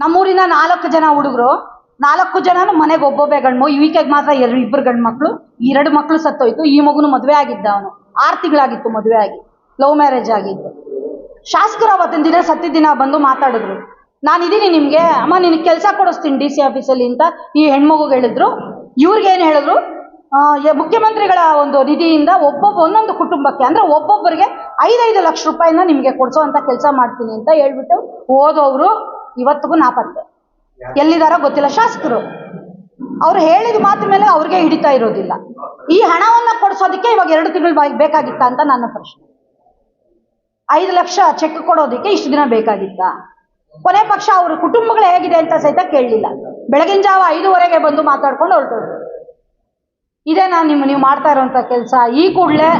ನಮ್ಮೂರಿನ 4 ಜನ ಹುಡುಗರು, 4 ಜನನು ಮನೆಗೆ ಒಬ್ಬೊಬ್ಬೆ ಗಂಡು. ಈಕೆಗೆ ಮಾತ್ರ ಇಬ್ಬರು ಗಂಡು ಮಕ್ಕಳು, 2 ಮಕ್ಕಳು ಸತ್ತೋಯ್ತು. ಈ ಮಗುನು ಮದುವೆ ಆಗಿದ್ದ, ಅವನು 6 ತಿಂಗಳಾಗಿತ್ತು ಮದುವೆ ಆಗಿ, ಲವ್ ಮ್ಯಾರೇಜ್ ಆಗಿತ್ತು. ಶಾಸಕರು ಅವತ್ತಿನ ದಿನ ಸತ್ತಿದ ದಿನ ಬಂದು ಮಾತಾಡಿದ್ರು, ನಾನಿದ್ದೀನಿ ನಿಮ್ಗೆ ಅಮ್ಮ, ನಿನಗೆ ಕೆಲಸ ಕೊಡಿಸ್ತೀನಿ DC ಆಫೀಸಲ್ಲಿ ಅಂತ ಈ ಹೆಣ್ಮಗುಗೆ ಹೇಳಿದ್ರು. ಇವ್ರಿಗೇನು ಹೇಳಿದ್ರು, ಮುಖ್ಯಮಂತ್ರಿಗಳ ಒಂದು ನಿಧಿಯಿಂದ ಒಂದೊಂದು ಕುಟುಂಬಕ್ಕೆ ಅಂದ್ರೆ ಒಬ್ಬೊಬ್ಬರಿಗೆ 5-5 ಲಕ್ಷ ರೂಪಾಯಿನ ನಿಮ್ಗೆ ಕೊಡ್ಸೋ ಅಂತ ಕೆಲಸ ಮಾಡ್ತೀನಿ ಅಂತ ಹೇಳ್ಬಿಟ್ಟು ಹೋದವರು ಇವತ್ತಿಗೂ ನಾಪತ್ತೆ. ಎಲ್ಲಿದಾರೋ ಗೊತ್ತಿಲ್ಲ. ಶಾಸಕರು ಅವ್ರು ಹೇಳಿದ ಮಾತ್ರ ಮೇಲೆ ಅವ್ರಿಗೆ ಹಿಡಿತಾ ಇರೋದಿಲ್ಲ. ಈ ಹಣವನ್ನ ಕೊಡ್ಸೋದಕ್ಕೆ ಇವಾಗ 2 ತಿಂಗಳು ಬೇಕಾಗಿತ್ತ ಅಂತ ನನ್ನ ಪ್ರಶ್ನೆ. 5 ಲಕ್ಷ ಚೆಕ್ ಕೊಡೋದಕ್ಕೆ ಇಷ್ಟು ದಿನ ಬೇಕಾಗಿತ್ತ? ಕೊನೆ ಪಕ್ಷ ಅವ್ರ ಕುಟುಂಬಗಳು ಹೇಗಿದೆ ಅಂತ ಸಹಿತ ಕೇಳಲಿಲ್ಲ. ಬೆಳಗಿನ ಜಾವ 5:15 ಬಂದು ಮಾತಾಡ್ಕೊಂಡು ಹೊರಟೋದ್ರು. ಇದೇನಾ ನೀವು ಮಾಡ್ತಾ ಇರೋಂಥ ಕೆಲಸ? ಈ ಕೂಡಲೇ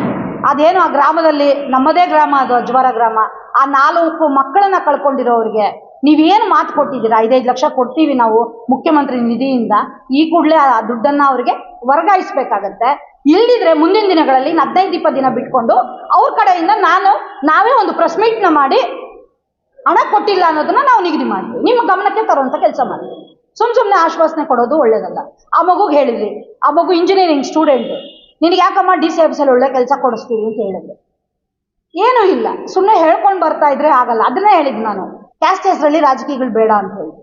ಅದೇನು ಆ ಗ್ರಾಮದಲ್ಲಿ, ನಮ್ಮದೇ ಗ್ರಾಮ ಅದು ಅಜ್ವಾರ ಗ್ರಾಮ, ಆ 4 ಮಕ್ಕಳನ್ನ ಕಳ್ಕೊಂಡಿರೋರಿಗೆ ನೀವೇನು ಮಾತು ಕೊಟ್ಟಿದ್ದೀರಾ? 5-5 ಲಕ್ಷ ಕೊಡ್ತೀವಿ ನಾವು ಮುಖ್ಯಮಂತ್ರಿ ನಿಧಿಯಿಂದ, ಈ ಕೂಡಲೇ ಆ ದುಡ್ಡನ್ನ ಅವ್ರಿಗೆ ವರ್ಗಾಯಿಸ್ಬೇಕಾಗತ್ತೆ. ಇಲ್ದಿದ್ರೆ ಮುಂದಿನ ದಿನಗಳಲ್ಲಿ 15-20 ದಿನ ಬಿಟ್ಕೊಂಡು ಅವ್ರ ಕಡೆಯಿಂದ ನಾವೇ ಒಂದು ಪ್ರೆಸ್ ಮೀಟ್ನ ಮಾಡಿ ಹಣ ಕೊಟ್ಟಿಲ್ಲ ಅನ್ನೋದನ್ನ ನಾವು ನಿಗದಿ ಮಾಡ್ತೀವಿ, ನಿಮ್ಮ ಗಮನಕ್ಕೆ ತರುವಂತ ಕೆಲಸ ಮಾಡ್ತೀವಿ. ಸುಮ್ಮನೆ ಆಶ್ವಾಸನೆ ಕೊಡೋದು ಒಳ್ಳೇದಲ್ಲ. ಆ ಮಗುಗೆ ಹೇಳಿದ್ರಿ, ಆ ಮಗು ಇಂಜಿನಿಯರಿಂಗ್ ಸ್ಟೂಡೆಂಟ್, ನಿನಗೆ ಯಾಕಮ್ಮ DC ಆಫೀಸಲ್ಲಿ ಒಳ್ಳೆ ಕೆಲಸ ಕೊಡಿಸ್ತೀವಿ ಅಂತ ಹೇಳಿದ್ರಿ. ಏನೂ ಇಲ್ಲ, ಸುಮ್ಮನೆ ಹೇಳ್ಕೊಂಡು ಬರ್ತಾ ಇದ್ರೆ ಆಗಲ್ಲ. ಅದನ್ನೇ ಹೇಳಿದ್ ನಾನು, ಕ್ಯಾಸ್ಟ್ ಹೆಸರಲ್ಲಿ ರಾಜಕೀಯಗಳು ಬೇಡ ಅಂತ ಹೇಳಿ.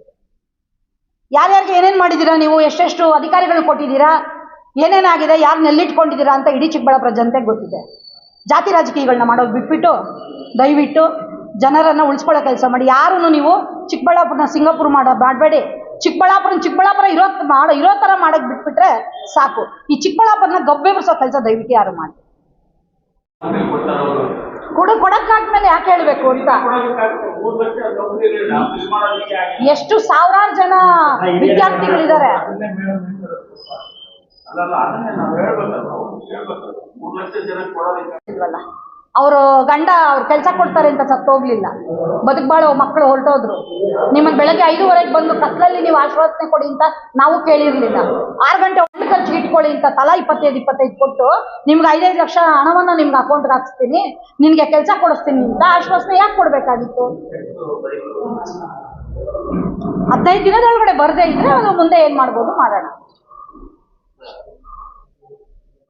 ಯಾರ್ಯಾರಿಗೆ ಏನೇನು ಮಾಡಿದ್ದೀರಾ ನೀವು, ಎಷ್ಟೆಷ್ಟು ಅಧಿಕಾರಿಗಳು ಕೊಟ್ಟಿದ್ದೀರಾ, ಏನೇನಾಗಿದೆ, ಯಾರನ್ನ ಎಲ್ಲಿಟ್ಕೊಂಡಿದ್ದೀರಾ ಅಂತ ಇಡೀ ಚಿಕ್ಕಬಳ್ಳಾಪುರ ಜನತೆಗೆ ಗೊತ್ತಿದೆ. ಜಾತಿ ರಾಜಕೀಯಗಳನ್ನ ಮಾಡೋದು ಬಿಟ್ಬಿಟ್ಟು ದಯವಿಟ್ಟು ಜನರನ್ನ ಉಳಿಸ್ಕೊಳ್ಳೋ ಕೆಲಸ ಮಾಡಿ. ಯಾರು ನೀವು ಚಿಕ್ಕಬಳ್ಳಾಪುರನ ಸಿಂಗಾಪುರ ಮಾಡಬೇಡಿ. ಚಿಕ್ಕಬಳ್ಳಾಪುರ ಇರೋ ಥರ ಮಾಡಕ್ಕೆ ಬಿಟ್ಬಿಟ್ರೆ ಸಾಕು. ಈ ಚಿಕ್ಕಬಳ್ಳಾಪುರನ ಗಬ್ಬೆ ಬರ್ಸೋ ಕೆಲಸ ದಯವಿಟ್ಟು ಯಾರು ಮಾಡಿ. ಕೊಡಕ್ಕಾದ್ಮೇಲೆ ಯಾಕೆ ಹೇಳಬೇಕು ಅಂತ. ಎಷ್ಟು ಸಾವಿರಾರು ಜನ ವಿದ್ಯಾರ್ಥಿಗಳಿದ್ದಾರೆ. ಅವರು ಗಂಡ ಅವ್ರ ಕೆಲಸ ಕೊಡ್ತಾರೆ ಅಂತ ಸತ್ತೋಗ್ಲಿಲ್ಲ, ಬದುಕ್ಬಾಳೋ ಮಕ್ಕಳು ಹೊರಟೋದ್ರು. ನಿಮಗೆ ಬೆಳಗ್ಗೆ 5:15 ಬಂದು ಕತ್ಲಲ್ಲಿ ನೀವು ಆಶ್ವಾಸನೆ ಕೊಡಿ ಅಂತ ನಾವು ಕೇಳಿರ್ಲಿಲ್ಲ. 6 ಗಂಟೆ ಒಳ್ಳೆ ಖರ್ಚು ಇಟ್ಕೊಳ್ಳಿ ಅಂತ ತಲಾ 25 ಕೊಟ್ಟು ನಿಮ್ಗೆ 5-5 ಲಕ್ಷ ಹಣವನ್ನ ನಿಮ್ಗೆ ಅಕೌಂಟ್ಗೆ ಹಾಕ್ಸ್ತೀನಿ, ನಿನ್ಗೆ ಕೆಲಸ ಕೊಡಿಸ್ತೀನಿ ಅಂತ ಆಶ್ವಾಸನೆ ಯಾಕೆ ಕೊಡ್ಬೇಕಾಗಿತ್ತು? 15 ದಿನದೊಳಗಡೆ ಬರದೇ ಇದ್ರೆ ಅದು ಮುಂದೆ ಏನ್ ಮಾಡ್ಬೋದು ಮಾಡೋಣ.